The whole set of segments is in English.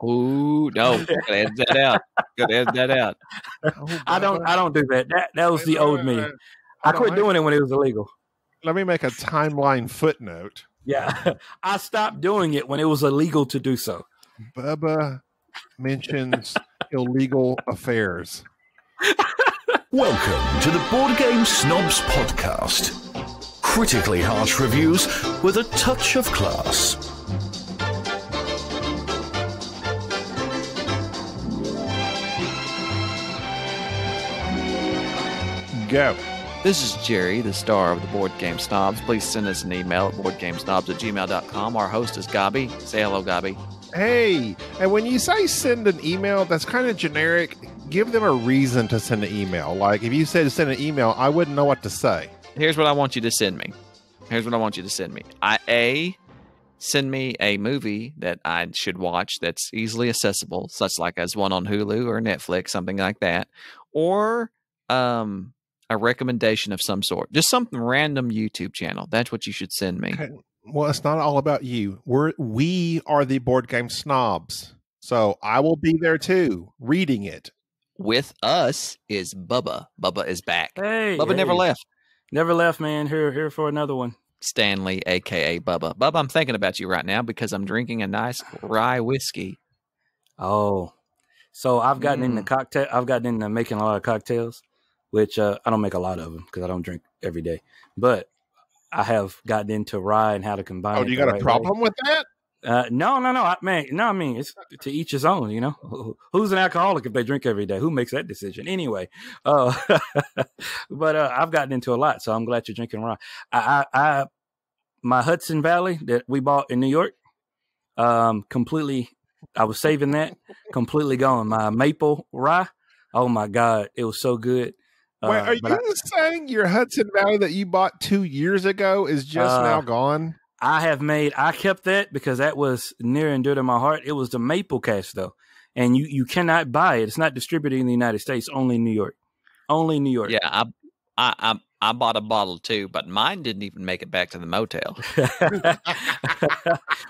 Oh no! Gotta edit that out. Gotta edit that out. Oh, I don't do that. That was the old me. I quit doing it when it was illegal. Let me make a timeline footnote. Yeah, I stopped doing it when it was illegal to do so. Bubba mentions illegal affairs. Welcome to the Board Game Snobs podcast. Critically harsh reviews with a touch of class. Go. This is Jerry, the star of the Board Game Snobs. Please send us an email at boardgamesnobs@gmail.com. Our host is Gabi. Say hello, Gabi. Hey, and when you say send an email, that's kind of generic. Give them a reason to send an email. Like if you said send an email, I wouldn't know what to say. Here's what I want you to send me. Send me a movie that I should watch that's easily accessible, such like as one on Hulu or Netflix, something like that. Or a recommendation of some sort. Just some random YouTube channel. That's what you should send me. Okay. Well, it's not all about you. We are the Board Game Snobs. So I will be there too, reading it. With us is Bubba. Bubba is back. Hey, Bubba never left. Never left, man. Here for another one. Stanley, a.k.a. Bubba. Bubba, I'm thinking about you right now because I'm drinking a nice rye whiskey. Oh, so I've gotten into cocktail. I've gotten into making a lot of cocktails, which I don't make a lot of them because I don't drink every day. But I have gotten into rye and how to combine. Oh, do you got a problem with that? No. I mean, it's to each his own. You know, who's an alcoholic if they drink every day? Who makes that decision anyway? But I've gotten into a lot, so I'm glad you're drinking rye. My Hudson Valley that we bought in New York, completely. I was saving that, completely gone. My maple rye. Oh my God, it was so good. Wait, are you saying your Hudson Valley that you bought 2 years ago is just now gone? I kept that because that was near and dear to my heart. It was the maple cask though. And you cannot buy it. It's not distributed in the United States, only in New York. Only in New York. Yeah, I bought a bottle too, but mine didn't even make it back to the motel.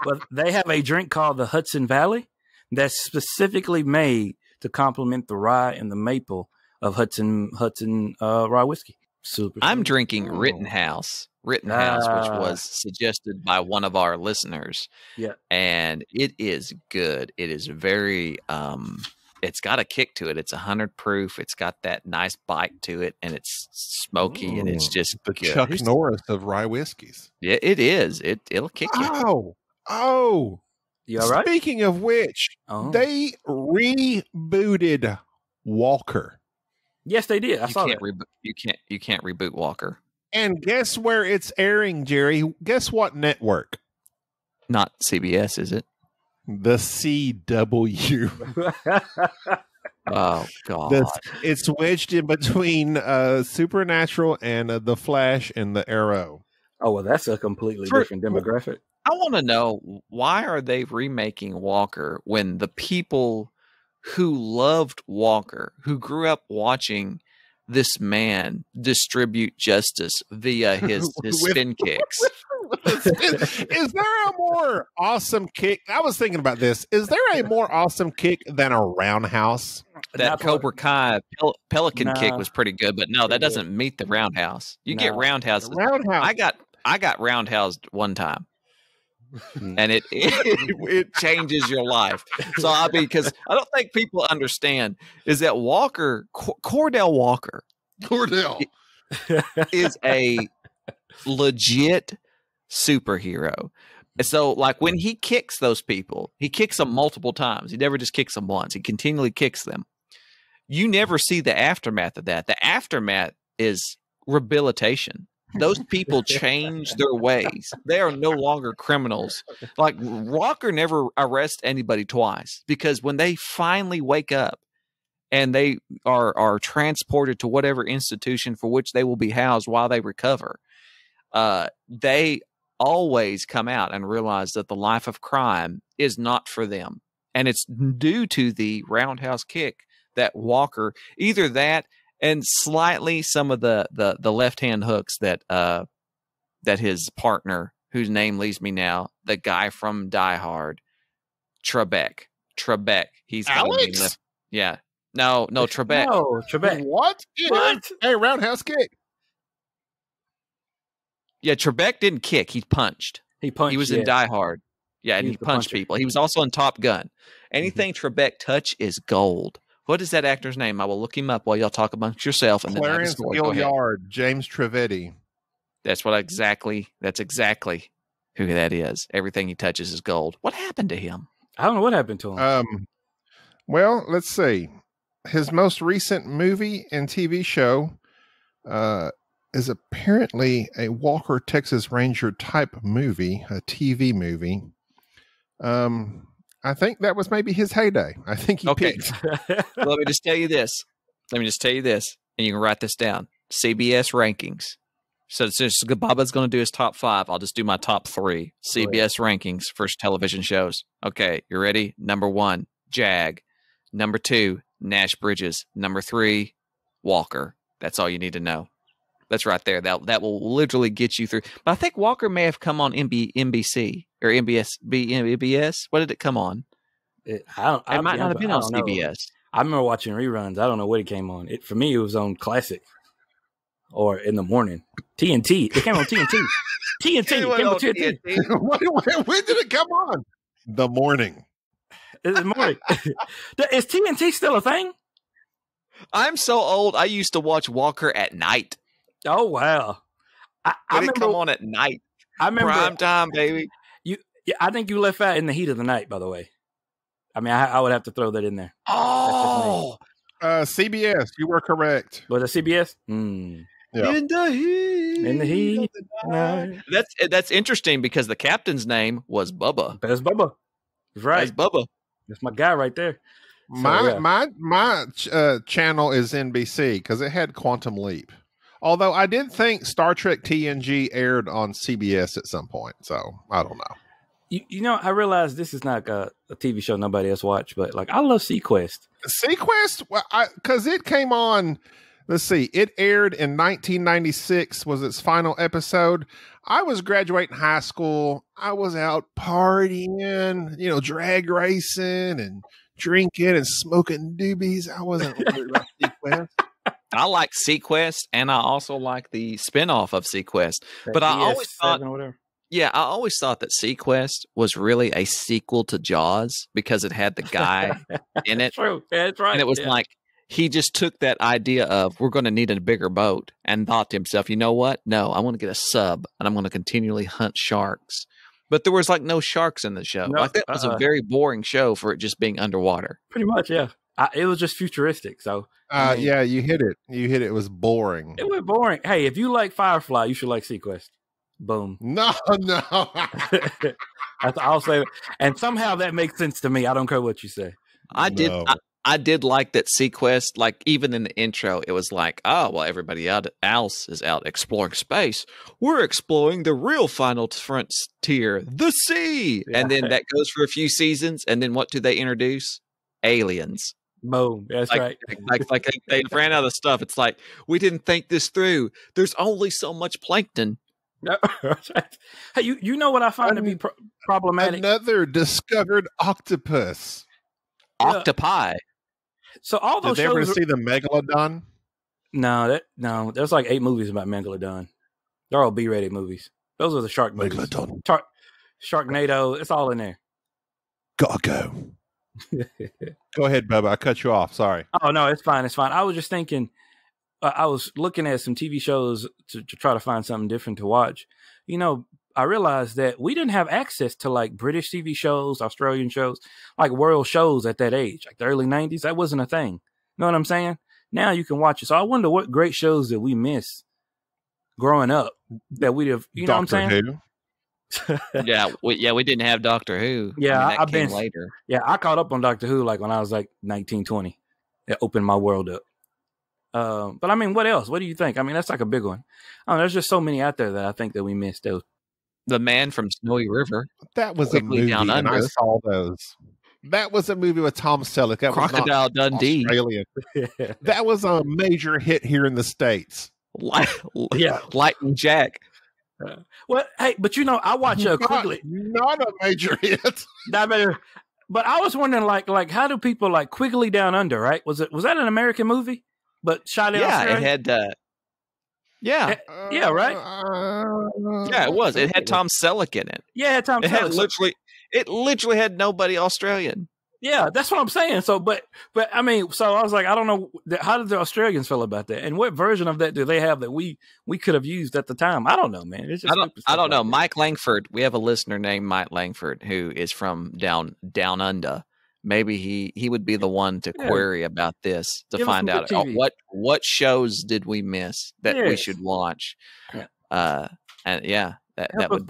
But they have a drink called the Hudson Valley that's specifically made to complement the rye and the maple of Hudson rye whiskey. Super. I'm drinking Rittenhouse, which was suggested by one of our listeners. Yeah. And it is good. It is very, it's got a kick to it. It's 100 proof. It's got that nice bite to it, and it's smoky, and it's just the good. Chuck Norris of rye whiskeys. Yeah, it is. It'll kick you. Oh. You all right? Speaking of which, they rebooted Walker. Yes, they did. I saw that. You can't reboot Walker. And guess where it's airing, Jerry? Guess what network? Not CBS, is it? The CW. Oh God! It's wedged in between Supernatural and The Flash and the Arrow. Oh well, that's a completely different demographic. I want to know, why are they remaking Walker when the people who loved Walker, who grew up watching this man distribute justice via his spin kicks? Is there a more awesome kick? I was thinking about this. Is there a more awesome kick than a roundhouse? That Cobra Kai Pelican kick was pretty good, but no, that doesn't meet the roundhouse. You get roundhouse. I got roundhoused one time. And it changes your life. So because I don't think people understand is that Walker, Cordell Walker, is a legit superhero. And so like when he kicks those people, he kicks them multiple times. He never just kicks them once. He continually kicks them. You never see the aftermath of that. The aftermath is rehabilitation. Those people change their ways. They are no longer criminals. Like Walker never arrests anybody twice because when they finally wake up and they are transported to whatever institution for which they will be housed while they recover, they always come out and realize that the life of crime is not for them. And it's due to the roundhouse kick that Walker, either that and slightly some of the left-hand hooks that his partner, whose name leaves me now, the guy from Die Hard, Trebek Trebek. He's going to be Alex? left. Yeah. No, Trebek. No, Trebek. What? What? Hey, roundhouse kick. Yeah, Trebek didn't kick. He punched. He punched. He was in Die Hard. Yeah, and he punched people. He was also in Top Gun. Anything Trebek touch is gold. What is that actor's name? I will look him up while y'all talk amongst yourself. And Clarence then Go ahead. Gilliard, James Trivedi. That's exactly who that is. Everything he touches is gold. What happened to him? I don't know what happened to him. Well, let's see. His most recent movie and TV show is apparently a Walker, Texas Ranger type movie, a TV movie. I think that was maybe his heyday. I think he peaked. Let me just tell you this. And you can write this down. CBS rankings. So since Bubba's going to do his top 5, I'll just do my top 3 CBS rankings for television shows. Okay, you ready? Number 1, Jag. Number 2, Nash Bridges. Number 3, Walker. That's all you need to know. That's right there. That will literally get you through. But I think Walker may have come on NBC or MBS. What did it come on? It might not have been on CBS. I remember watching reruns. I don't know what it came on. For me, it was on Classic or in the morning. TNT. It came on TNT. TNT. It came on TNT. When did it come on? The morning. The morning. Is TNT still a thing? I'm so old. I used to watch Walker at night. Oh wow! I remember, come on at night. I remember prime time, baby. I think you left out In the Heat of the Night. By the way, I mean I would have to throw that in there. Oh, CBS. You were correct. Was it CBS? Yeah. In the heat. That's interesting because the captain's name was Bubba. That's Bubba. That's right. That's Bubba. That's my guy right there. My channel is NBC because it had Quantum Leap. Although I did think Star Trek TNG aired on CBS at some point, so I don't know. You know, I realize this is not a TV show nobody else watched, but like I love SeaQuest. SeaQuest, well, because it came on. Let's see, it aired in 1996. Was its final episode. I was graduating high school. I was out partying, drag racing and drinking and smoking doobies. I wasn't worried about SeaQuest. I like SeaQuest, and I also like the spinoff of SeaQuest. But I always thought, I always thought that SeaQuest was really a sequel to Jaws because it had the guy in it. True, that's right. And it was like he just took that idea of we're going to need a bigger boat and thought to himself, you know what? No, I want to get a sub, and I'm going to continually hunt sharks. But there was like no sharks in the show. No, like that was a very boring show for it just being underwater. Pretty much, yeah. It was just futuristic. So, yeah, you hit it. It was boring. It was boring. Hey, if you like Firefly, you should like SeaQuest. Boom. No. I'll say it. And somehow that makes sense to me. I don't care what you say. I did like that SeaQuest. Like even in the intro, it was like, oh well, everybody else is out exploring space. We're exploring the real final frontier, the sea. Yeah. And then that goes for a few seasons. And then what do they introduce? Aliens. Boom. That's right. Like they ran out of stuff. It's like, we didn't think this through. There's only so much plankton. No, hey, you know what I find to be problematic? Another discovered octopus. Octopi. So all those Did they ever see the Megalodon? No. There's like 8 movies about Megalodon. They're all B-rated movies. Those are the shark movies. Megalodon. Sharknado. It's all in there. Gotta go. Go ahead, Bubba. I cut you off. Sorry. Oh, no, it's fine. It's fine. I was just thinking, I was looking at some TV shows to try to find something different to watch. I realized that we didn't have access to like British TV shows, Australian shows, like world shows at that age, like the early 90s. That wasn't a thing. You know what I'm saying? Now you can watch it. So I wonder what great shows that we miss growing up that we'd have, you know what I'm saying? Who? we didn't have Doctor Who. Yeah, I've been later. Yeah, I caught up on Doctor Who like when I was like 19, 20. It opened my world up. But I mean, what else? What do you think? I mean, that's like a big one. There's just so many out there that I think that we missed. The Man from Snowy River. That was a movie, and I saw those. That was a movie with Tom Selleck. That Crocodile was not Dundee. Australian. That was a major hit here in the States. Lightning Jack. Well, hey, but I watch quickly. Not a major hit. Not better. But I was wondering, like, how do people like Quigley Down Under? Right? Was that an American movie? But shot in Australia? It had. Yeah, right. Yeah, it was. It had Tom Selleck in it. Yeah, it had Tom Selleck. It literally had nobody Australian. Yeah, that's what I'm saying. So, but I mean, so I was like, I don't know, how did the Australians feel about that, and what version of that do they have that we could have used at the time? I don't know, man. It's just I don't know. Mike Langford. We have a listener named Mike Langford who is from down under. Maybe he would be the one to query about this to find out what shows did we miss that we should watch. Yeah. And that would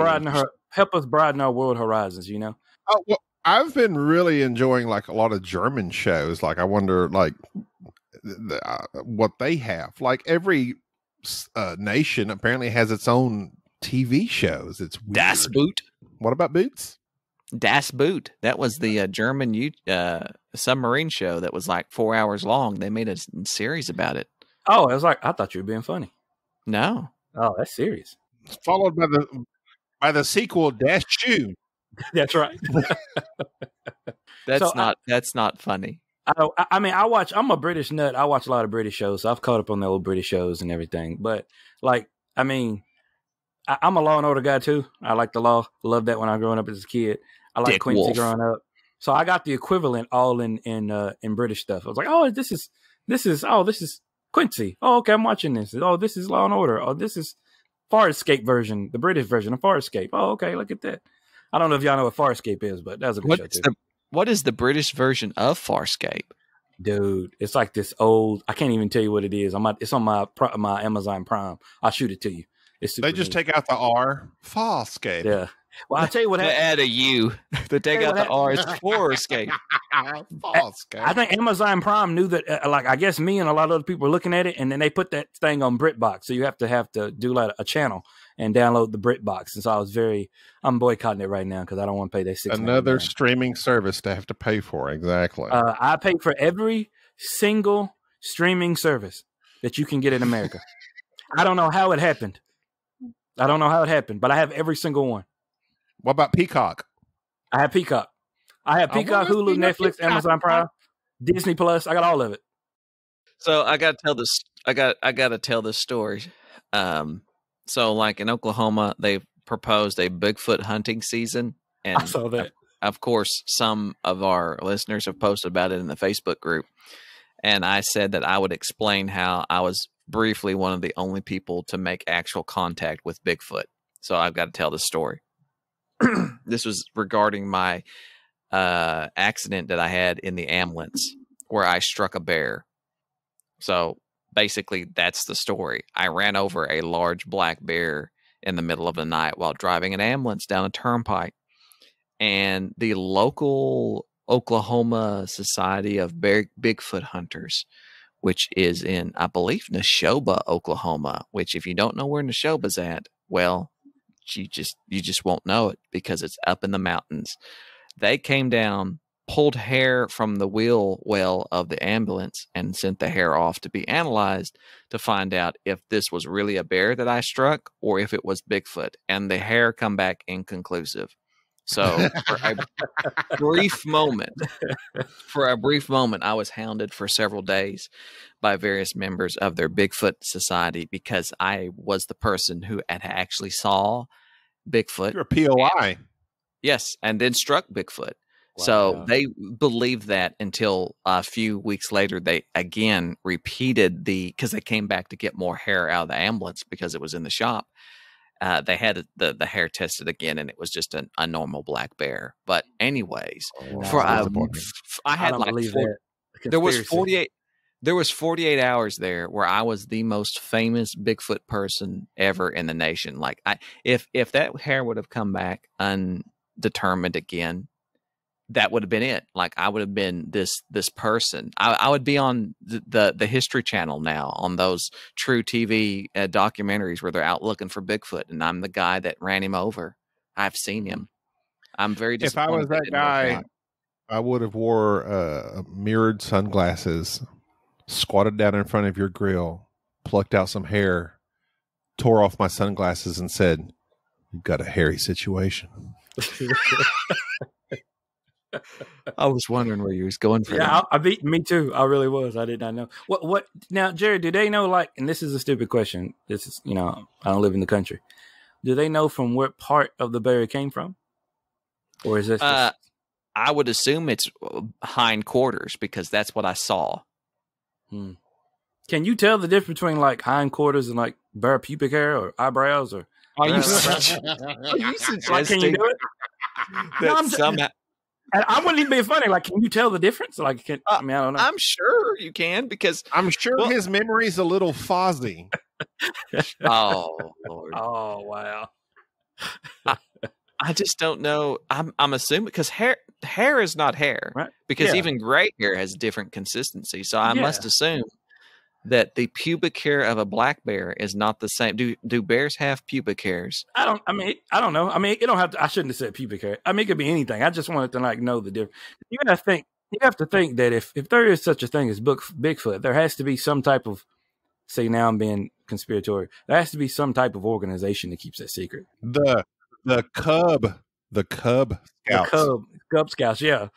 help us broaden our world horizons. You know. Oh well. I've been really enjoying like a lot of German shows. Like I wonder, like what they have. Like every nation apparently has its own TV shows. It's weird. Das Boot. What about Boots? Das Boot. That was the German submarine show that was like 4 hours long. They made a series about it. Oh, it was like, I thought you were being funny. No. Oh, that's serious. It's followed by the sequel Das Shoe. That's right. That's not funny. I mean, I'm a British nut. I watch a lot of British shows. So I've caught up on the old British shows and everything. But like, I mean, I'm a Law and Order guy too. I like the law. Loved that when I was growing up as a kid. I like Quincy growing up. So I got the equivalent all in British stuff. I was like, oh, this is Quincy. Oh, okay, I'm watching this. Oh, this is Law and Order. Oh, this is Farscape version, the British version of Farscape. Oh, okay, look at that. I don't know if y'all know what Farscape is, but that's a good show too. What is the British version of Farscape? Dude, it's like this old. I can't even tell you what it is. It's on my Amazon Prime. I'll shoot it to you. They just take out the R. Farscape. Yeah. Well, I'll tell you what. They add a U. They take out the R. It's Farscape. Farscape. I think Amazon Prime knew that. Like, I guess me and a lot of other people were looking at it, and then they put that thing on BritBox. So you have to do like a channel and download the BritBox. And so I'm boycotting it right now because I don't want to pay that $6.99. Another streaming service to have to pay for. Exactly. I pay for every single streaming service that you can get in America. I don't know how it happened. But I have every single one. What about Peacock? I have Peacock. Hulu, Netflix, Peacock. Amazon Prime, Disney Plus. I got all of it. So I got to tell this. I got to tell this story. So like in Oklahoma, they proposed a Bigfoot hunting season, and I saw that. Of course, some of our listeners have posted about it in the Facebook group, and I said that I would explain how I was briefly one of the only people to make actual contact with Bigfoot. So I've got to tell this story. This was regarding my accident that I had in the ambulance where I struck a bear. So basically, that's the story. I ran over a large black bear in the middle of the night while driving an ambulance down a turnpike. And the local Oklahoma Society of Bigfoot Hunters, which is in, I believe, Neshoba, Oklahoma, which if you don't know where Neshoba's at, well, you just won't know it because it's up in the mountains. They came down, pulled hair from the wheel well of the ambulance and sent the hair off to be analyzed to find out if this was really a bear that I struck or if it was Bigfoot. And the hair come back inconclusive. So for a brief moment, I was hounded for several days by various members of their Bigfoot society because I was the person who had actually saw Bigfoot. You're a POI. Yes, and then struck Bigfoot. Wow. So they believed that until a few weeks later, they again repeated because they came back to get more hair out of the ambulance because it was in the shop. They had the hair tested again, and it was just a normal black bear. But anyways, I had like there was 48 hours there where I was the most famous Bigfoot person ever in the nation. Like if that hair would have come back undetermined again, that would have been it. Like I would have been this person. I would be on the History Channel now on those true TV documentaries where they're out looking for Bigfoot, and I'm the guy that ran him over. I've seen him. I'm very disappointed. If I was that guy, I would have wore mirrored sunglasses, squatted down in front of your grill, plucked out some hair, tore off my sunglasses, and said, "You've got a hairy situation." I was wondering where you was going for that. Yeah, I beat me too. I really was. I did not know. What now, Jerry, do they know, like, and this is a stupid question. This is, I don't live in the country. Do they know from what part of the bear it came from? Or is this just... I would assume it's hindquarters because that's what I saw. Can you tell the difference between like hindquarters and like bear pubic hair or eyebrows or? Are you suggesting? Can you do it? I wouldn't even be funny. Like, can you tell the difference? Like, I don't know. I'm sure you can because I'm sure his memory's a little fuzzy. Oh Lord! Oh wow! I just don't know. I'm assuming because hair is not hair, right? Because even gray hair has different consistency. So I must assume that the pubic hair of a black bear is not the same. Do bears have pubic hairs? I don't know. I mean, it don't have to. I shouldn't have said pubic hair. I mean, it could be anything. I just wanted to like know the difference. You have to think that if there is such a thing as Bigfoot, there has to be some type of. See, now I'm being conspiratorial. There has to be some type of organization that keeps that secret. The Cub Scouts. Cub Scouts. Yeah.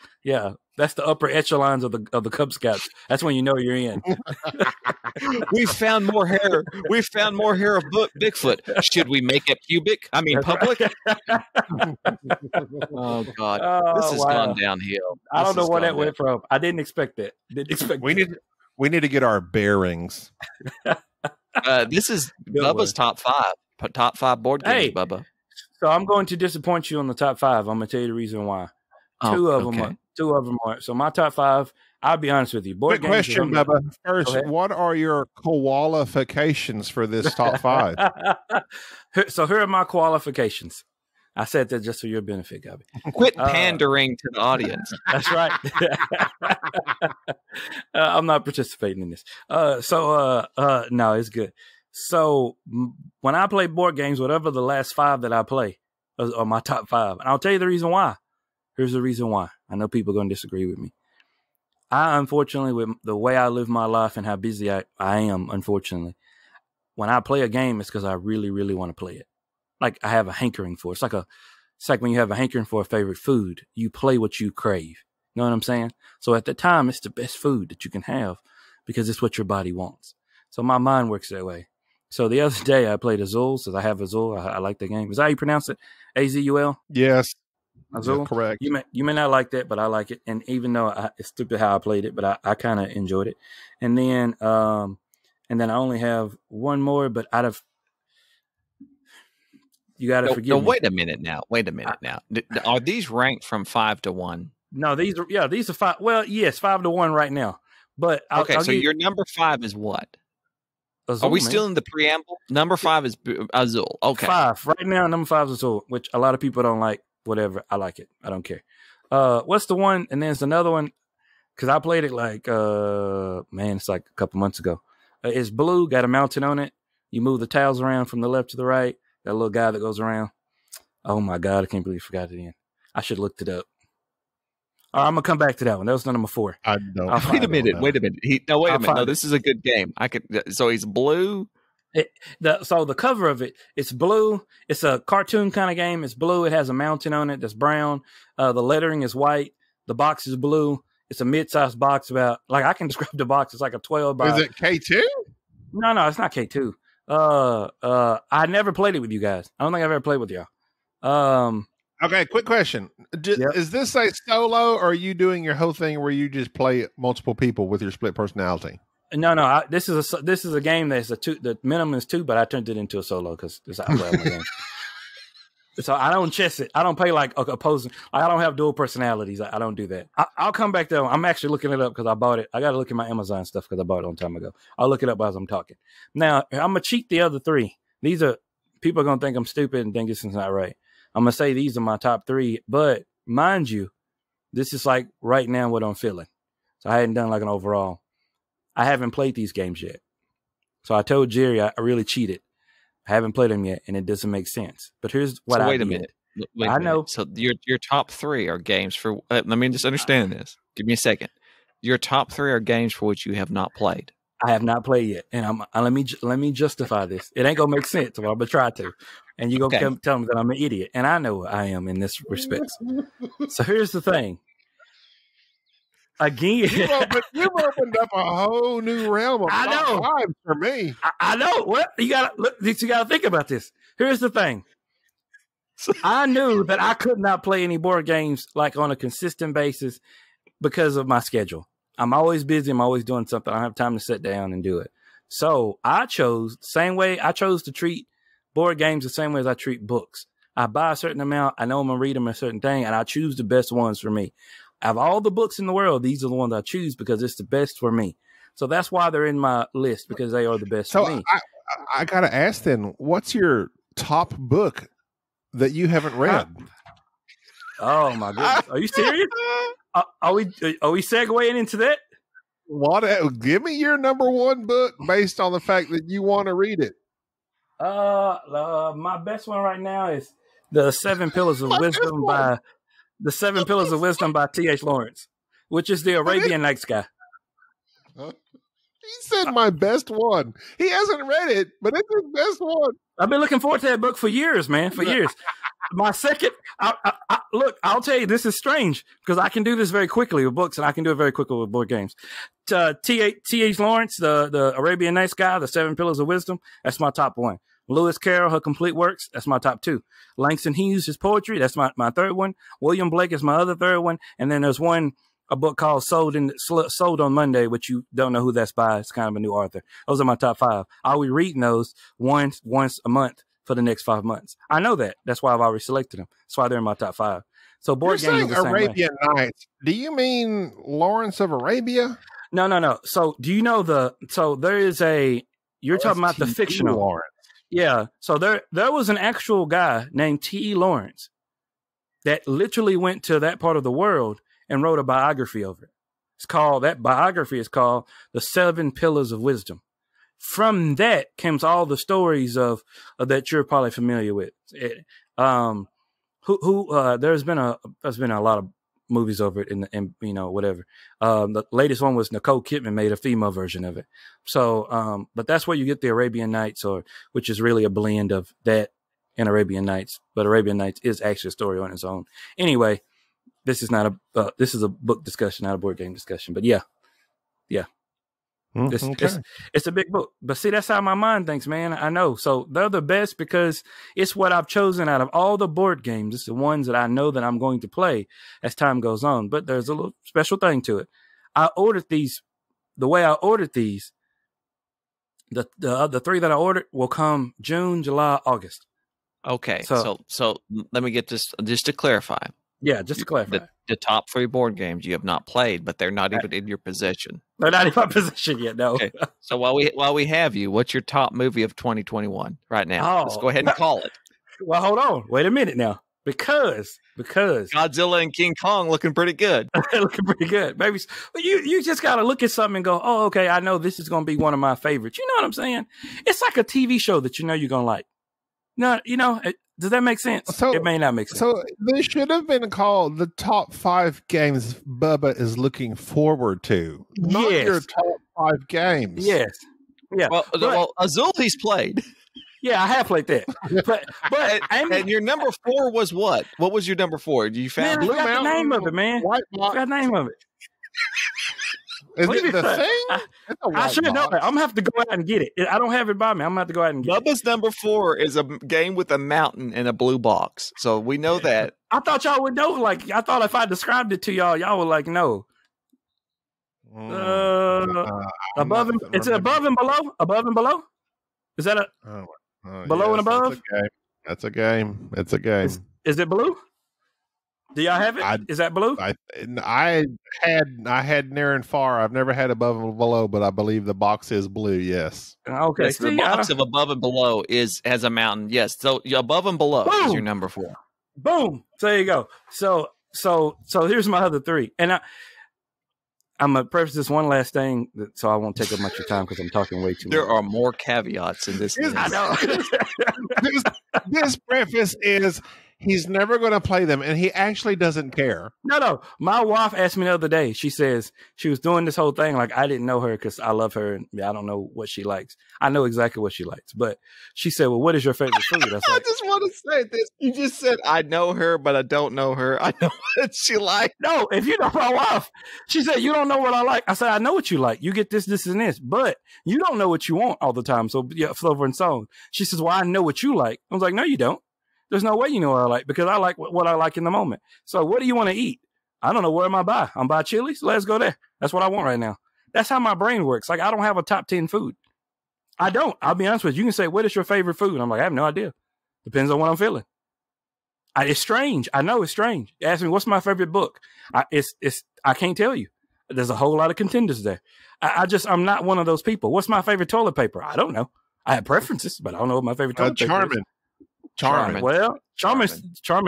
That's the upper echelons of the Cub Scouts. That's when you know you're in. We found more hair. We found more hair of Bigfoot. Should we make it public? Oh God, this has gone downhill. I don't know where that went from. I didn't expect that. We need to get our bearings. This is Bubba's top five board games, Bubba. So I'm going to disappoint you on the top five. I'm going to tell you the reason why. Two of them are. So my top five, I'll be honest with you. Board Quick question, Bubba. First, what are your qualifications for this top five? So here are my qualifications. I said that just for your benefit, Gabby. Quit pandering to the audience. That's right. I'm not participating in this. No, it's good. So when I play board games, whatever the last five that I play are my top five. And I'll tell you the reason why. Here's the reason why. I know people are going to disagree with me. I, unfortunately, with the way I live my life and how busy I am, unfortunately, when I play a game, it's because I really, really want to play it. Like I have a hankering for it. It's like when you have a hankering for a favorite food, you play what you crave. You know what I'm saying? So at the time, it's the best food that you can have because it's what your body wants. So my mind works that way. So the other day I played Azul, so I have Azul. I like the game. Is that how you pronounce it? Azul? Yes. Azul? Yeah, correct. You may not like that, but I like it. And even though it's stupid how I played it, but I kind of enjoyed it. And then I only have one more, but out of you got to forgive me. Wait a minute now. Are these ranked from 5 to 1? No, these are 5. Well, yes, 5 to 1 right now. But so your number 5 is what? Azul, are we still in the preamble? Number 5 is Azul. Okay. 5 right now. Number 5 is Azul, which a lot of people don't like. Whatever, I like it. I don't care. What's the one? And then there's another one because I played it like it's like a couple months ago. It's blue, got a mountain on it. You move the tiles around from the left to the right. That little guy that goes around. Oh my God, I can't believe I forgot it again. I should have looked it up. All right, I'm gonna come back to that one. That was number 4. Wait a minute. Wait a minute. No, this is a good game. So he's blue. So the cover of it's blue. It's a cartoon kind of game. It's blue. It has a mountain on it that's brown. The lettering is white. The box is blue. It's a mid-sized box. About like I can describe the box. It's like a 12 by. Is it K2? No, it's not K2. I never played it with you guys. I don't think I've ever played with y'all. Okay, quick question. Is this a solo or are you doing your whole thing where you just play multiple people with your split personality? No. This is a game that's the minimum is 2, but I turned it into a solo because it's how I play my game. So I don't chess it. I don't play like opposing. I don't have dual personalities. I don't do that. I'll come back to that one. I'm actually looking it up because I bought it. I got to look at my Amazon stuff because I bought it a long time ago. I'll look it up as I'm talking. Now, I'm going to cheat the other 3. These are, people are going to think I'm stupid and think this is not right. I'm going to say these are my top 3. But mind you, this is like right now what I'm feeling. So I hadn't done like an overall. I haven't played these games yet. So I told Jerry I really cheated. I haven't played them yet, and it doesn't make sense. But here's what I did. Wait a minute. So your top 3 are games for. Let me just understand this. Give me a second. Your top 3 are games for which you have not played. I have not played yet, and let me justify this. It ain't gonna make sense, but I'm gonna try to. And you gonna tell me that I'm an idiot, and I know I am in this respect. So here's the thing: Again, you've opened up a whole new realm of top fives for me. I know. What you got to think about this. Here's the thing. I knew that I could not play any board games like on a consistent basis because of my schedule. I'm always busy. I'm always doing something. I don't have time to sit down and do it. So I chose to treat board games the same way as I treat books. I buy a certain amount. I know I'm going to read them a certain thing, and I choose the best ones for me. Out of all the books in the world, these are the ones I choose because it's the best for me. So that's why they're in my list, because they are the best for me. I got to ask then, what's your top book that you haven't read? Oh my goodness. Are you serious? Are we segueing into that? Give me your number one book based on the fact that you want to read it. My best one right now is The Seven Pillars of Wisdom by T.H. Lawrence, which is the Arabian Nights guy. He said my best one. He hasn't read it, but it's his best one. I've been looking forward to that book for years, man. For years. My second, look, I'll tell you, this is strange because I can do this very quickly with books, and I can do it very quickly with board games. T.H. Lawrence, the Arabian Nights guy, The Seven Pillars of Wisdom, that's my top one. Lewis Carroll, her complete works, that's my top two. Langston Hughes, his poetry, that's my third one. William Blake is my other third one. And then there's a book called Sold on Monday, which you don't know who that's by. It's kind of a new author. Those are my top five. I'll be reading those once a month for the next 5 months. I know that. That's why I've already selected them. That's why they're in my top five. So board games are the Arabian Nights. Do you mean Lawrence of Arabia? No. So do you know there is you're talking about the fictional Lawrence. Yeah. So there was an actual guy named T.E. Lawrence that literally went to that part of the world and wrote a biography over it. That biography is called The Seven Pillars of Wisdom. From that comes all the stories of that you're probably familiar with. There's been a lot of movies over it and whatever. The latest one was Nicole Kidman made a female version of it. So, but that's where you get the Arabian Nights, which is really a blend of that and Arabian Nights. But Arabian Nights is actually a story on its own. Anyway, this is a book discussion, not a board game discussion. But yeah. It's a big book. But see, that's how my mind thinks, man. I know. So they're the best because it's what I've chosen out of all the board games. It's the ones that I know that I'm going to play as time goes on. But there's a little special thing to it. I ordered these. The way I ordered these, the three that I ordered will come June, July, August. Okay. So let me get this just to clarify. Yeah, just to clarify. The top three board games you have not played, but they're not even in your possession. They're not in my possession yet, no. Okay. So while we have you, what's your top movie of 2021 right now? Let's go ahead and call it. Well, hold on. Wait a minute now. Because Godzilla and King Kong looking pretty good. Looking pretty good. Maybe you just got to look at something and go, oh, okay, I know this is going to be one of my favorites. You know what I'm saying? It's like a TV show that you know you're going to like. No, does that make sense? So, it may not make sense. So this should have been called the top 5 games Bubba is looking forward to. Not your top 5 games. Yes. Yeah. Well, Azul he's played. Yeah, I have played that. But and your number 4 was what? What was your number 4? You found Blue Mountain? The name of it, man. White box. I forgot the name of it. Is it the thing? I should know that. I'm going to have to go out and get it. I don't have it by me. I'm going to have to go out and get it. Bubba's number 4 is a game with a mountain and a blue box. So we know that. I thought y'all would know. Like, I thought if I described it to y'all would like know. Above and is it above and below? Above and below? Is that below and above? That's a game. It's a game. Is it blue? Do y'all have it? Is that blue? I had near and far. I've never had above and below, but I believe the box is blue. Yes. Okay. Yes, the box of above and below has a mountain. Yes. So above and below is your number 4. Boom. So there you go. So here's my other 3, and I'm gonna preface this one last thing, so I won't take up much of your time because I'm talking way too much. There are more caveats in this. I know. This preface is. He's never going to play them, and he actually doesn't care. No. My wife asked me the other day. She says she was doing this whole thing like I didn't know her because I love her and I don't know what she likes. I know exactly what she likes, but she said, "Well, what is your favorite food?" I I just want to say this. You just said I know her, but I don't know her. I know what she likes. No, if you know my wife, she said you don't know what I like. I said I know what you like. You get this, this, and this, but you don't know what you want all the time. So yeah, over and so on. She says, "Well, I know what you like." I was like, "No, you don't. There's no way you know what I like because I like what I like in the moment. So what do you want to eat? I don't know. Where am I by? I'm by Chili's. Let's go there. That's what I want right now." That's how my brain works. Like I don't have a top 10 food. I don't. I'll be honest with you. You can say, "What is your favorite food?" I'm like, I have no idea. Depends on what I'm feeling. It's strange. I know it's strange. Ask me, what's my favorite book? I can't tell you. There's a whole lot of contenders there. I'm not one of those people. What's my favorite toilet paper? I don't know. I have preferences, but I don't know what my favorite toilet paper is. Charmin. Well, Charmin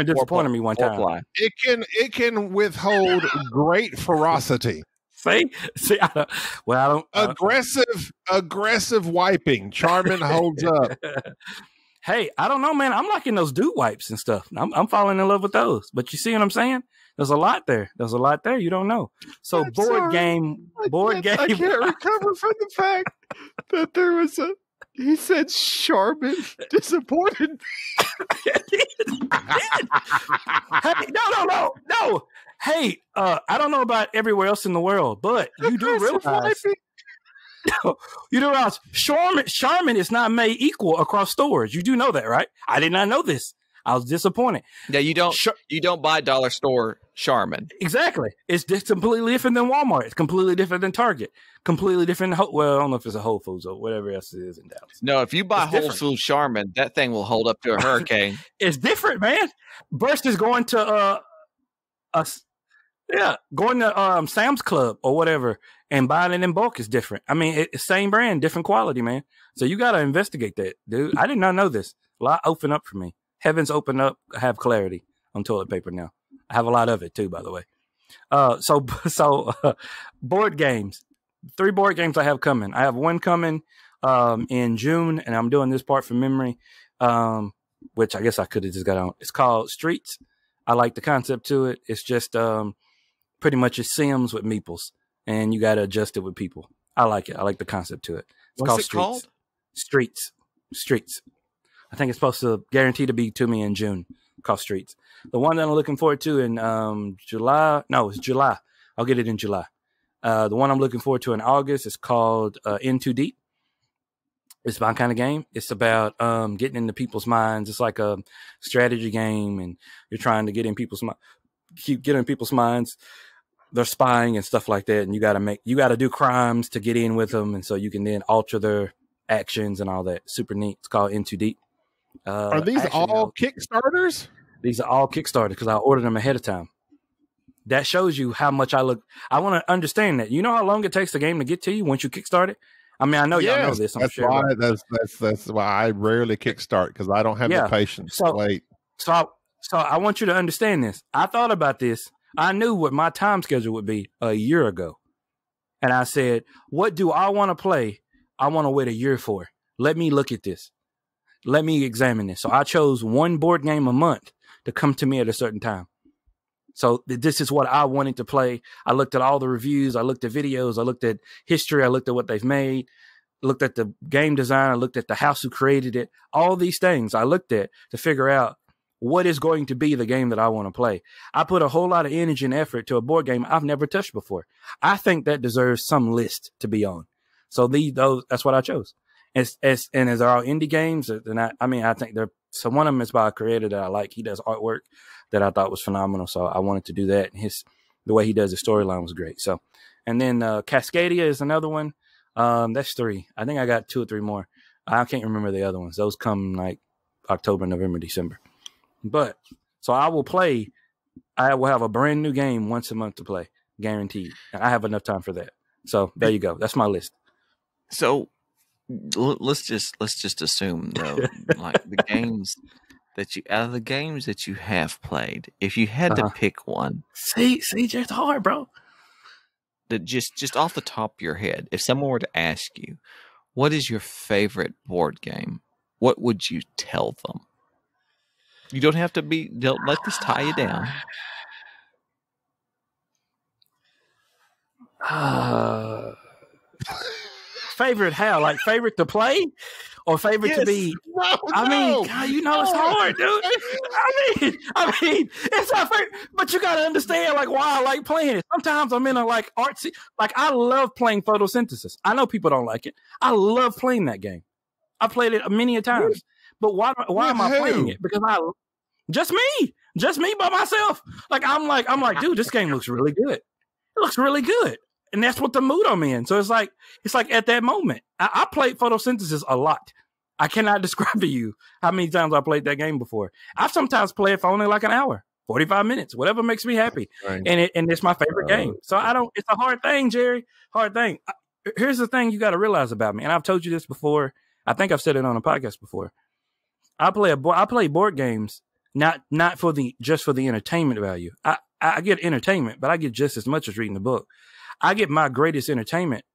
disappointed me one time. It can withhold great ferocity. See, I don't. Aggressive wiping. Charmin holds up. Hey, I don't know, man. I'm liking those dude wipes and stuff. I'm falling in love with those. But you see what I'm saying? There's a lot there. You don't know. So I'm board sorry. game. I can't recover from the fact that there was he said Charmin disappointed me. Hey, no. Hey, I don't know about everywhere else in the world, but you do realize Charmin is not made equal across stores. You do know that, right? I did not know this. I was disappointed. Yeah, you don't buy dollar store Charmin. Exactly. It's completely different than Walmart. It's completely different than Target. Completely different. Well, I don't know if it's a Whole Foods or whatever else it is in Dallas. No, if you buy Whole Foods Charmin, that thing will hold up to a hurricane. It's different, man. Versus going to going to Sam's Club or whatever and buying it in bulk is different. I mean, it's same brand, different quality, man. So you got to investigate that, dude. I did not know this. A lot opened up for me. Heavens open up. I have clarity on toilet paper now. I have a lot of it too, by the way. So board games. 3 board games I have coming. I have one coming in June, and I'm doing this part from memory, which I guess I could have just got on. It's called Streets. I like the concept to it. It's just pretty much it's Sims with meeples, and you got to adjust it with people. I like it. I like the concept to it. What's it called? Streets. I think it's supposed to guarantee to be to me in June. Called Streets. The one that I'm looking forward to in July. No, it's July. I'll get it in July. The one I'm looking forward to in August is called In Too Deep. It's my kind of game. It's about getting into people's minds. It's like a strategy game, and you're trying to get in people's keep getting in people's minds. They're spying and stuff like that, and you got to do crimes to get in with them, and so you can then alter their actions and all that. Super neat. It's called In Too Deep. Are these all Kickstarters? These are all Kickstarter because I ordered them ahead of time. That shows you how much I look. I want to understand that. You know how long it takes the game to get to you once you kickstart it? I mean, I know y'all know this. I'm sure. That's why I rarely kickstart because I don't have the patience to wait. So I want you to understand this. I thought about this. I knew what my time schedule would be a year ago. And I said, what do I want to play? I want to wait a year for. Let me look at this. Let me examine this. So I chose one board game a month to come to me at a certain time. So this is what I wanted to play. I looked at all the reviews. I looked at videos. I looked at history. I looked at what they've made. Looked at the game design. I looked at the house who created it. All these things I looked at to figure out what is going to be the game that I want to play. I put a whole lot of energy and effort to a board game I've never touched before. I think that deserves some list to be on. So that's what I chose. And as they're all indie games, and I think one of them is by a creator that I like. He does artwork that I thought was phenomenal. So I wanted to do that. And the way he does his storyline was great. So, and then Cascadia is another one. That's 3. I think I got 2 or 3 more. I can't remember the other ones. Those come like October, November, December. But so I will have a brand new game once a month to play, guaranteed. And I have enough time for that. So there you go. That's my list. So let's just assume though, like the games out of the games that you have played, if you had to pick one, see, it's hard, bro. That just off the top of your head, if someone were to ask you, what is your favorite board game? What would you tell them? You don't have to be. Don't let this tie you down. Favorite how? Like favorite to play or favorite to be? I mean, God, you know it's hard, dude. I mean, it's not fair. But you got to understand, like, why I like playing it. Sometimes I'm in a like artsy. Like, I love playing photosynthesis. I know people don't like it. I love playing that game. I played it many a times. But why am I playing it? Because just me by myself. I'm like, dude, this game looks really good. It looks really good. And that's what the mood I'm in. So it's like at that moment, I played photosynthesis a lot. I cannot describe to you how many times I played that game before. I've sometimes played for only like an hour, 45 minutes, whatever makes me happy. Right. And it's my favorite game. So it's a hard thing, Jerry. Hard thing. Here's the thing you got to realize about me. And I've told you this before. I think I've said it on a podcast before. I play board games, not just for the entertainment value. I get entertainment, but I get just as much as reading the book. I get my greatest entertainment.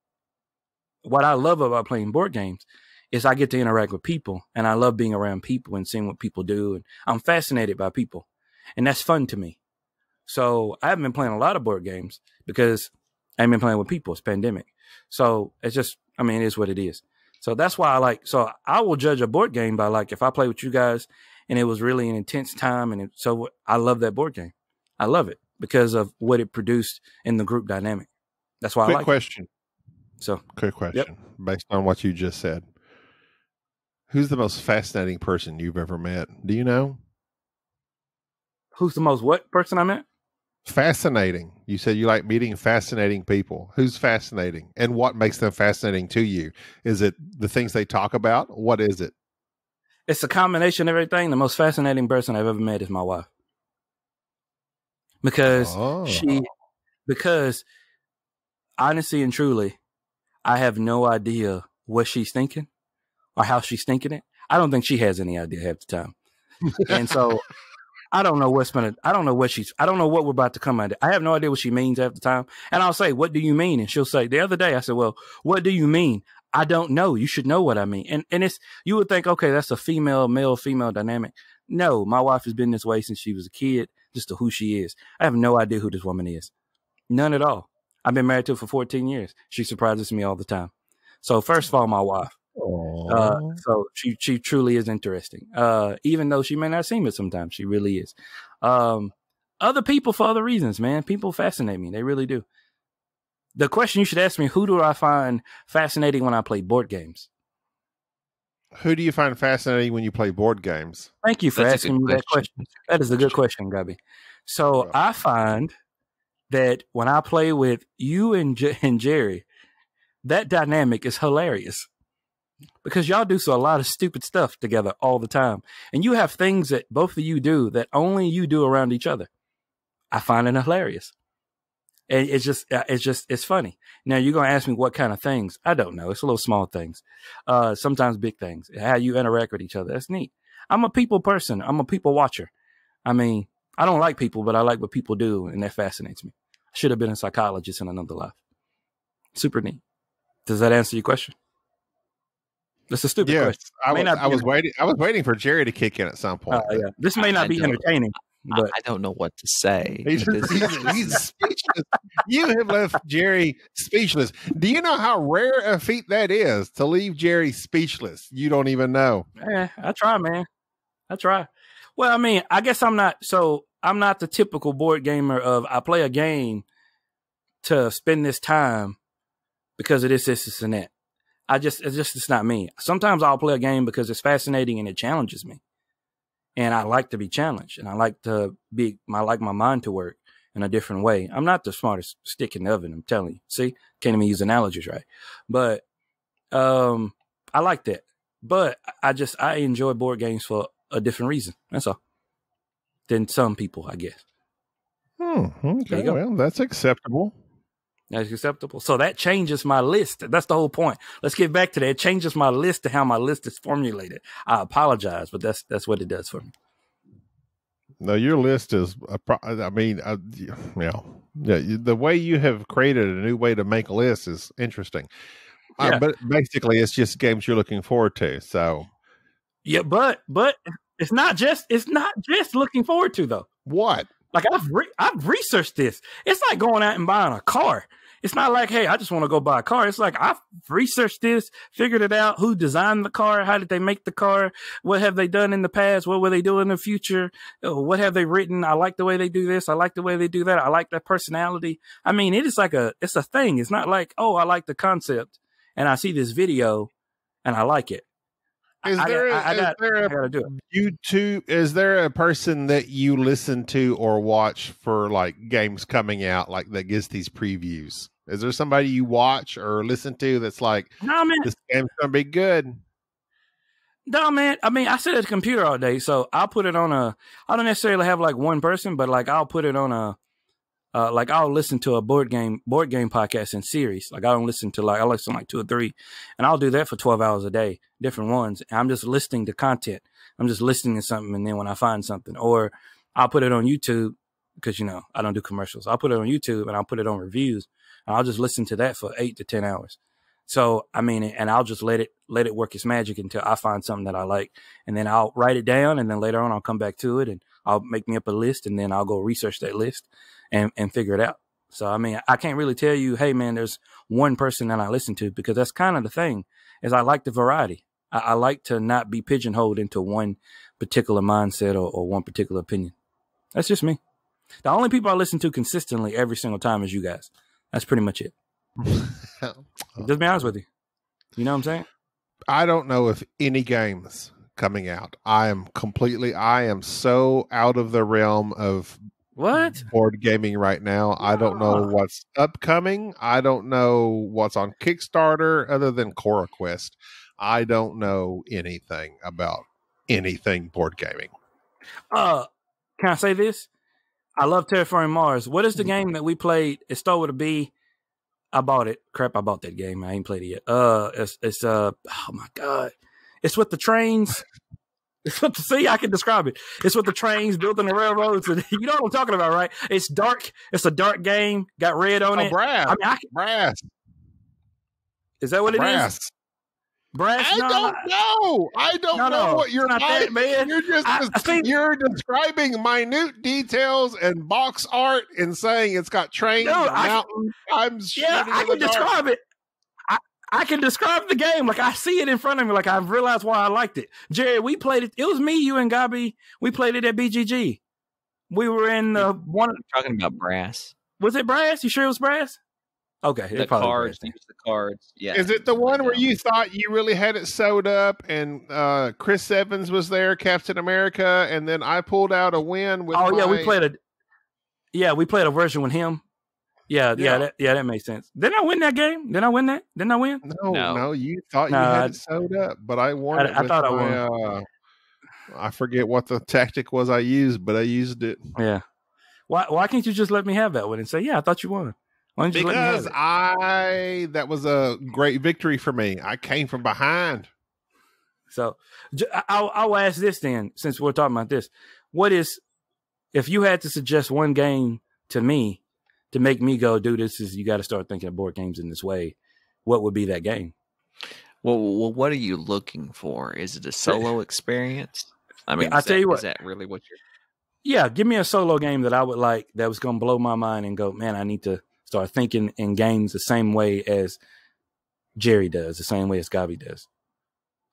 What I love about playing board games is I get to interact with people, and I love being around people and seeing what people do. And I'm fascinated by people, and that's fun to me. So I haven't been playing a lot of board games because I haven't been playing with people. It's pandemic. So it's just, it is what it is. So that's why so I will judge a board game by if I play with you guys and it was really an intense time. So I love that board game. I love it because of what it produced in the group dynamic. That's why I like question. It. So quick question. Yep. Based on what you just said, who's the most fascinating person you've ever met? Do you know? Who's the most what person I met? Fascinating. You said you like meeting fascinating people. Who's fascinating? And what makes them fascinating to you? Is it the things they talk about? What is it? It's a combination of everything. The most fascinating person I've ever met is my wife. Because honestly and truly, I have no idea what she's thinking or how she's thinking it. I don't think she has any idea half the time. And so I don't know I don't know what we're about to come at. I have no idea what she means half the time. And I'll say, what do you mean? And she'll say, the other day I said, well, what do you mean? I don't know. You should know what I mean. And you would think, okay, that's a male-female dynamic. No, my wife has been this way since she was a kid, just to who she is. I have no idea who this woman is. None at all. I've been married to her for 14 years. She surprises me all the time. So first of all, my wife. So she truly is interesting. Even though she may not seem it sometimes, she really is. Other people for other reasons, man. People fascinate me. They really do. The question you should ask me, who do I find fascinating when I play board games? Who do you find fascinating when you play board games? Thank you for asking me that question. That is a good question, Gabi. So I find that when I play with you and Jerry, that dynamic is hilarious because y'all do a lot of stupid stuff together all the time. And you have things that both of you do that only you do around each other. I find it hilarious. And it's funny. Now you're going to ask me what kind of things. I don't know. It's little small things. Sometimes big things, how you interact with each other. That's neat. I'm a people person. I'm a people watcher. I don't like people, but I like what people do. And that fascinates me. I should have been a psychologist in another life. Super neat. Does that answer your question? That's a stupid question. I was waiting for Jerry to kick in at some point. Yeah. This may not be entertaining. But I don't know what to say. He's speechless. You have left Jerry speechless. Do you know how rare a feat that is to leave Jerry speechless? You don't even know. I try, man. I try. Well, I guess I'm not the typical board gamer of I play a game to spend this time because of this, and that. It's not me. Sometimes I'll play a game because it's fascinating and it challenges me. And I like to be challenged, and I like my mind to work in a different way. I'm not the smartest stick in the oven, I'm telling you. See, can't even use analogies right. But I like that. But I enjoy board games for a different reason. That's all. Than some people, I guess. Okay, well, that's acceptable. That's acceptable. So that changes my list. That's the whole point. Let's get back to that. It changes my list to how my list is formulated. I apologize, but that's what it does for me. No, your list is, the way you have created a new way to make a list is interesting. But basically, it's just games you're looking forward to. So, yeah, but It's not just looking forward to though. What? Like I've researched this. It's like going out and buying a car. It's not like, hey, I just want to go buy a car. It's like I've researched this, figured it out. Who designed the car? How did they make the car? What have they done in the past? What will they do in the future? What have they written? I like the way they do this. I like the way they do that. I like that personality. I mean, it's a thing. It's not like, oh, I like the concept and I see this video and I like it. Is there a person that you listen to or watch for like games coming out, like that gets these previews? Is there somebody you watch or listen to that's like, no, man, this game's gonna be good? No, man. I mean, I sit at the computer all day, so I'll put it on I don't necessarily have like one person, but like I'll put it on like I'll listen to a board game podcast in series. Like I listen to like 2 or 3, and I'll do that for 12 hours a day, different ones. And I'm just listening to content. I'm just listening to something, and then when I find something, or I'll put it on YouTube because I don't do commercials. I'll put it on YouTube and I'll put it on reviews, and I'll just listen to that for 8 to 10 hours. So I mean, and I'll just let it work its magic until I find something that I like, and then I'll write it down, and then later on I'll come back to it and I'll make me up a list, and then I'll go research that list and figure it out. So, I mean, I can't really tell you, hey, man, there's one person that I listen to, because that's kind of the thing, is I like the variety. I like to not be pigeonholed into one particular mindset or one particular opinion. That's just me. The only people I listen to consistently every single time is you guys. That's pretty much it. Just be honest with you. You know what I'm saying? I don't know if any games coming out. I am so out of the realm of board gaming right now. I don't know what's upcoming. I don't know what's on Kickstarter other than Cora Quest. I don't know anything about anything board gaming. Can I say this? I love Terraforming Mars. What is the game that we played? It started with a B. I bought it. Crap, I bought that game. I ain't played it yet. It's oh my God. It's with the trains. It's what see, I can describe it. It's with the trains building the railroads. And you know what I'm talking about, right? It's dark. It's a dark game. Got red on it. Brass. I mean, Brass. Is that what it is? Brass? I don't know what you're not that, man. You're just you're describing minute details and box art and saying it's got trains and mountains. I can describe it. I can describe the game. Like I see it in front of me. Like I've realized why I liked it. Jerry, we played it. It was me, you, and Gabi. We played it at BGG. We were in the one. Talking about Brass. Was it Brass? You sure it was Brass? Okay. The cards. Use the cards. Yeah. Is it the one where you thought you really had it sewed up and Chris Evans was there, Captain America, and then I pulled out a win with we played a version with him. Yeah, that makes sense. Didn't I win that game? Didn't I win that? Didn't I win? No, you thought you had it sewed up, but I won it. I thought I won. I forget what the tactic was I used, but I used it. Yeah. Why can't you just let me have that one and say, yeah, I thought you won? Why don't you because let me have it? that was a great victory for me. I came from behind. So I'll ask this then, since we're talking about this. If you had to suggest one game to me, to make me go, dude, you got to start thinking of board games in this way, what would be that game? Well, what are you looking for? Is it a solo experience? I mean, I'll tell you what. Is that really what you're... Yeah, give me a solo game that I would like, that was going to blow my mind and go, man, I need to start thinking in games the same way as Jerry does, the same way as Gabi does,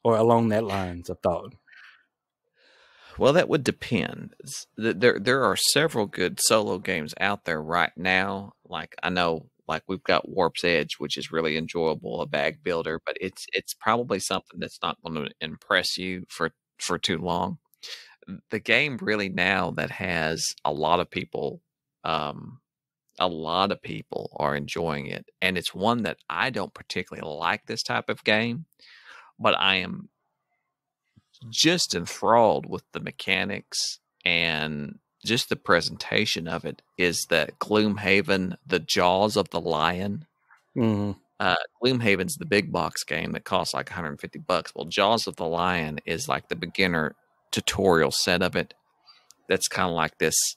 or along that lines of thought. Well, that would depend. There are several good solo games out there right now. Like I know, like we've got Warp's Edge, which is really enjoyable, a bag builder, but it's probably something that's not going to impress you for too long. The game really now that has a lot of people are enjoying it, and it's one that I don't particularly like this type of game, but I am just enthralled with the mechanics and just the presentation of it, is that Gloomhaven, The Jaws of the Lion. Mm-hmm. Gloomhaven's the big box game that costs like $150. Well, Jaws of the Lion is like the beginner tutorial set of it. That's kind of like this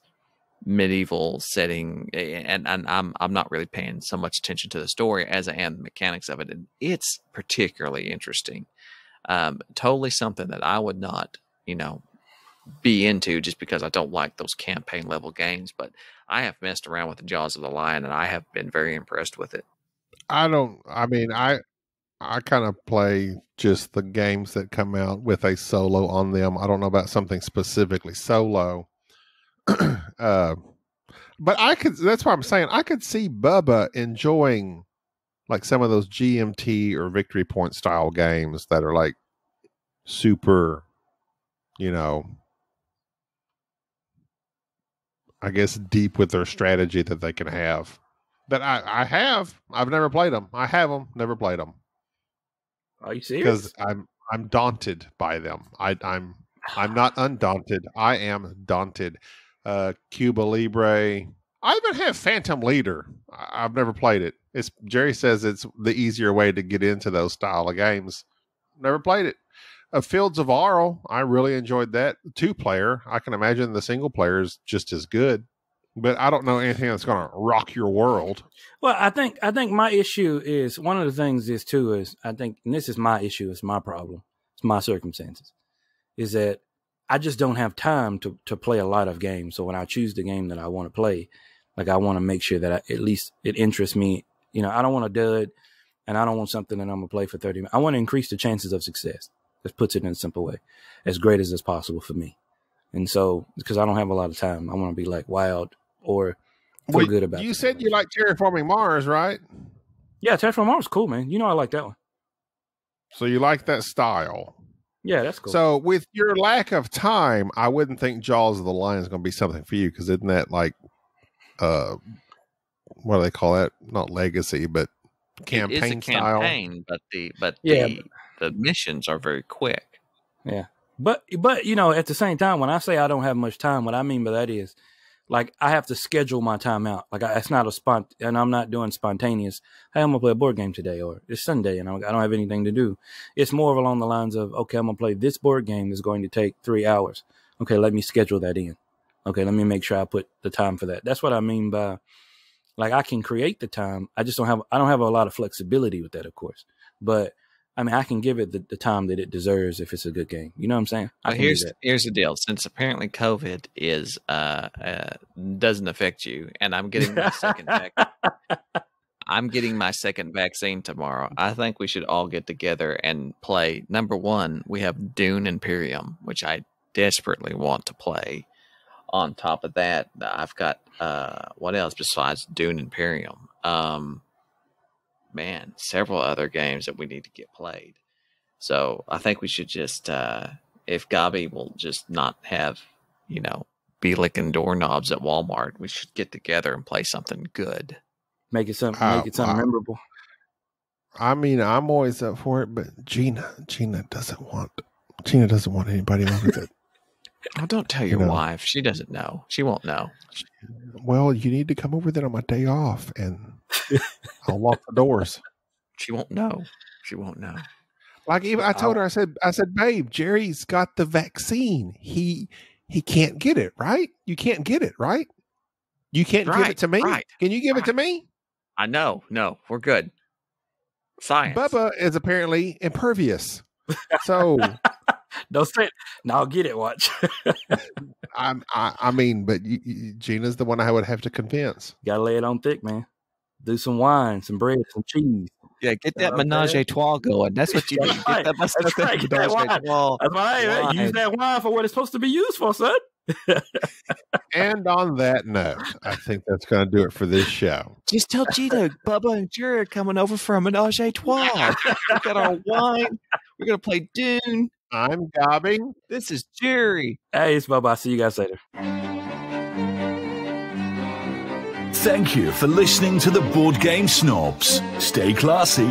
medieval setting, and I'm not really paying so much attention to the story as I am the mechanics of it, and it's particularly interesting. Totally something that I would not, be into just because I don't like those campaign level games. But I have messed around with the Jaws of the Lion, and I have been very impressed with it. I kind of play just the games that come out with a solo on them. I don't know about something specifically solo. But that's why I'm saying I could see Bubba enjoying like some of those GMT or Victory Point style games that are like super, I guess deep with their strategy that they can have. That I've never played them. I have them, never played them. Are you serious? Because I'm daunted by them. I'm not undaunted. I am daunted. Cuba Libre. I even have Phantom Leader. I've never played it. Jerry says it's the easier way to get into those style of games. Never played it. Fields of Arle. I really enjoyed that. 2-player. I can imagine the single player is just as good. But I don't know anything that's going to rock your world. Well, I think my issue is one of the things is too is I think, and this is my issue, it's my problem, it's my circumstances, is that I just don't have time to play a lot of games. So when I choose the game that I want to play, like I want to make sure that at least it interests me. I don't want to dud, and I don't want something that I'm gonna play for 30 minutes. I want to increase the chances of success. That puts it in a simple way, as great as it's possible for me. And so, because I don't have a lot of time, I want to be like wild or feel good about it. You said you like Terraforming Mars, right? Yeah, Terraforming Mars is cool, man. I like that one. So you like that style? Yeah, that's cool. So with your lack of time, I wouldn't think Jaws of the Lion is going to be something for you, because isn't that like, what do they call that? Not legacy, but campaign it is a style. Campaign, but the missions are very quick. Yeah. But at the same time, when I say I don't have much time, what I mean by that is, like, I have to schedule my time out. Like, it's not and I'm not doing spontaneous. Hey, I'm gonna play a board game today, or it's Sunday and I don't have anything to do. It's more along the lines of, okay, I'm gonna play this board game that's going to take 3 hours. Okay, let me schedule that in. Okay, let me make sure I put the time for that. That's what I mean by, like, I can create the time. I don't have a lot of flexibility with that, of course. But I mean, I can give it the time that it deserves if it's a good game. You know what I'm saying? Well, here's the deal. Since apparently COVID is doesn't affect you, and I'm getting my second vaccine tomorrow. I think we should all get together and play. Number one, we have Dune Imperium, which I desperately want to play. On top of that, I've got what else besides Dune Imperium? Several other games that we need to get played. So I think we should just, if Gabi will just not have, be licking doorknobs at Walmart, we should get together and play something good. Make it something memorable. I mean, I'm always up for it, but Gina doesn't want anybody over there. Oh, don't tell your wife. She doesn't know. She won't know. Well, you need to come over there on my day off, and I'll lock the doors. She won't know. She won't know. Like, even I told her, I said, babe, Jerry's got the vaccine. He can't get it, right? You can't get it, right? You can't give it to me. Right. Can you give it to me? I know. No, we're good. Science. Bubba is apparently impervious. So don't say it. Now I'll get it. Watch. I mean, but Gina's the one I would have to convince. Gotta lay it on thick, man. Do some wine, some bread, some cheese. Yeah, get that menage a trois going. That's what you need. Get that menage a trois. That's right. Use that wine for what it's supposed to be used for, son. And on that note, I think that's going to do it for this show. Just tell Gina, Bubba and Jerry are coming over for a menage a trois. We got our wine. We're going to play Dune. I'm Gabi. This is Jerry. Hey, it's Bubba. I'll see you guys later. Thank you for listening to the Board Game Snobs. Stay classy.